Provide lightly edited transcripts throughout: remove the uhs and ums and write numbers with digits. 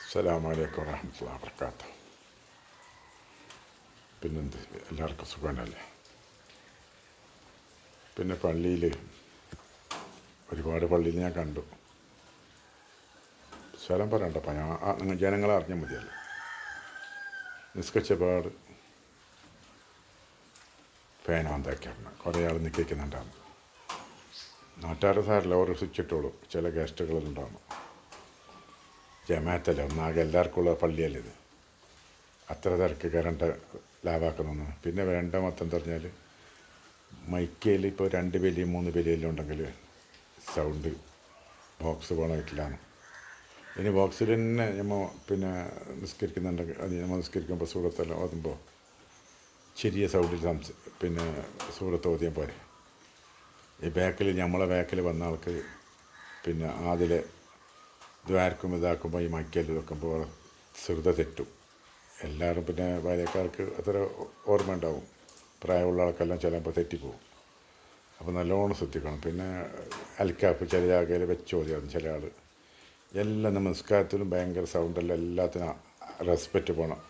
അസ്സലാമു അലൈക്കും വറഹ്മത്തുള്ളാഹി വബറകാതുഹു. പിന്നെന്ത്, എല്ലാവർക്കും സുഖമല്ലേ? പിന്നെ പള്ളിയിൽ ഒരുപാട് പള്ളിയിൽ ഞാൻ കണ്ടു. സ്ഥലം പറയണ്ടപ്പോൾ നിങ്ങൾ ജനങ്ങളെ അറിഞ്ഞാൽ മതിയല്ലോ. നിസ്കരിച്ചപാട് ഫാൻ ഓന്താക്കിയാണ് കുറേ ആൾ നിൽക്കുന്നുണ്ടാകും. നാട്ടുകാരുടെ സാറില്ല, ഓരോ സ്വിച്ച് ഇട്ടോളൂ. ചില ഗസ്റ്റുകളുണ്ടാകും. ജമാഅത്തല്ലേ, ഒന്നാകെ എല്ലാവർക്കും ഉള്ള പള്ളിയല്ലേ ഇത്. അത്ര തിരക്ക് കറണ്ട് ലാഭാക്കുന്നു. പിന്നെ വേണ്ട മൊത്തം പറഞ്ഞാൽ മൈക്കയിൽ ഇപ്പോൾ 2 ബലിയും 3 ബലിയെല്ലാം ഉണ്ടെങ്കിൽ സൗണ്ട് ബോക്സ് പോകണമായിട്ടില്ലാണ്. ഇനി ബോക്സിൽ തന്നെ നമ്മൾ നിസ്കരിക്കുന്നുണ്ടെങ്കിൽ അത് നമ്മൾ നിസ്കരിക്കുമ്പോൾ സൂറത്തെല്ലാം ഓതുമ്പോൾ ചെറിയ സൗണ്ടിൽ പിന്നെ സൂറത്ത് ഓതിയാൽ പോരെ. ഈ നമ്മളെ ബാക്കിൽ വന്ന ആൾക്ക് അതിലെ ദ്വാരക്കും ഇതാക്കുമ്പോൾ ഈ മൈക്കയിൽ വെക്കുമ്പോൾ ശ്രദ്ധ തെറ്റും. എല്ലാവരും ഭാര്യക്കാർക്ക് അത്ര ഓർമ്മ ഉണ്ടാവും. പ്രായമുള്ള ആൾക്കെല്ലാം ചിലപ്പോൾ തെറ്റിപ്പോവും. അപ്പോൾ നല്ലോണം ശ്രദ്ധിക്കണം. അൽക്കാപ്പ് ചില ജാഗയിൽ വെച്ച് ഓതിയായിരുന്നു ചില ആൾ. എല്ലാം നമസ്കാരത്തിലും ഭയങ്കര സൗണ്ടെല്ലാം എല്ലാത്തിനും റെസ്പെക്റ്റ് പോകണം.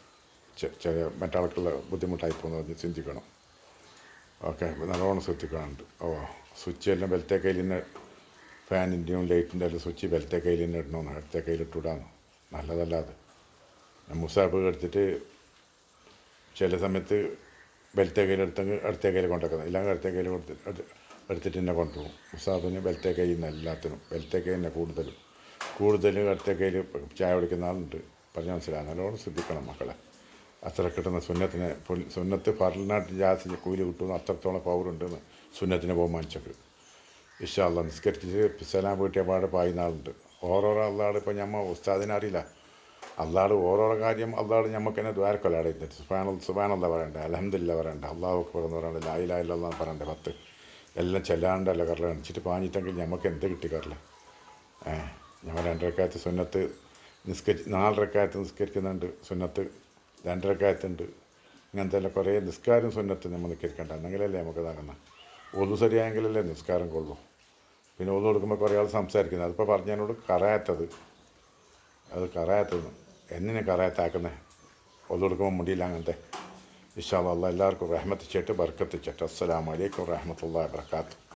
ചില മറ്റാൾക്കുള്ള ബുദ്ധിമുട്ടായി പോകുന്നത് ചിന്തിക്കണം. ഓക്കെ, നല്ലോണം ശ്രദ്ധിക്കാനുണ്ട്. സ്വിച്ച് എല്ലാം വലത്തെ കയ്യിൽ തന്നെ ഫാനിൻ്റെയും ലൈറ്റിൻ്റെ എല്ലാം സ്വിച്ച് വലത്തെ കയ്യിൽ തന്നെ ഇടണമെന്ന്, അടുത്ത കയ്യിലിട്ടിടാന്ന്. നല്ലതല്ലാതെ മുസാബ് എടുത്തിട്ട് ചില സമയത്ത് വലത്തെ കയ്യിലെടുത്തെങ്കിൽ അടുത്ത കയ്യിൽ കൊണ്ടുവെക്കുന്നത്, ഇല്ലെങ്കിൽ അടുത്ത കയ്യിൽ എടുത്തിട്ട് തന്നെ കൊണ്ടുപോകും. മുസാബിന് വലത്തെ കയ്യിൽ നിന്ന് എല്ലാത്തിനും വലത്തെ കയ്യിൽ തന്നെ കൂടുതൽ അടുത്ത കയ്യിൽ ചായ കുടിക്കുന്ന ആളുണ്ട്. പറഞ്ഞാൽ മനസ്സിലാകും. നല്ലോണം ശ്രദ്ധിക്കണം മക്കളെ. അത്ര കിട്ടുന്ന സുന്നത്ത് ഫർലിനായിട്ട് ജാസ്തി കൂലി കിട്ടുന്നു. അത്രത്തോളം പവറുണ്ടെന്ന് സുന്നത്തിനെ ബഹുമാനിച്ചത്. ഇൻഷാ അല്ലാഹ് നിസ്കരിച്ച് സലാം വീട്ടിയ പാട് പായുന്ന ആളുണ്ട്. ഓരോരോ അള്ളാട് ഇപ്പോൾ ഉസ്താദിനെ അറിയില്ല. അള്ളാട് ഓരോരോ കാര്യം അള്ളാട് നമുക്ക് തന്നെ ദ്വാരക്കൊല്ലാടെ സുബ്ഹാനല്ലാഹ് പറയണ്ടേ, അൽഹംദുലില്ലാഹ് പറയണ്ടേ, അള്ളാഹു അക്ബർ എന്ന് പറയണ്ടേ, ലാ ഇലാഹ ഇല്ലല്ലാഹ് പറയണ്ടേ, 10 എല്ലാം ചെല്ലാണ്ടല്ല കറല കാണിച്ചിട്ട് പാഞ്ഞിട്ടെങ്കിൽ നമുക്ക് എന്ത് കിട്ടി കറല. നമ്മൾ 2 റക്അത്ത് സുന്നത്ത് 4 റക്അത്ത് നിസ്കരിക്കുന്നുണ്ട്. സുന്നത്ത് 2 റക്അത്തുണ്ട്. ഇങ്ങനത്തെ എല്ലാം കുറേ നിസ്കാരം സുന്നത്ത് നമ്മൾ നിസ്കരിക്കേണ്ട. എന്നെങ്കിലല്ലേ നമുക്ക് ഇതാകുന്ന. ഒതു ശരിയായെങ്കിലല്ലേ നിസ്കാരം കൊള്ളൂ. ഒതു കൊടുക്കുമ്പോൾ കുറേ ആൾ സംസാരിക്കുന്നത്. അതിപ്പോൾ പറഞ്ഞതിനോട് കറായത്തത് എന്നെ കറായത്താക്കുന്നത്. ഒതു കൊടുക്കുമ്പോൾ മുടിയില്ല അങ്ങനത്തെ. ഇൻഷാ അല്ലാഹ് എല്ലാവർക്കും റഹ്മത്ത് ചെയ്തിട്ട് ബർക്കത്ത് ചെയ്തിട്ട്. അസ്സലാമു അലൈക്കും വറഹ്മത്തുള്ളാഹി വബറകാതുഹു.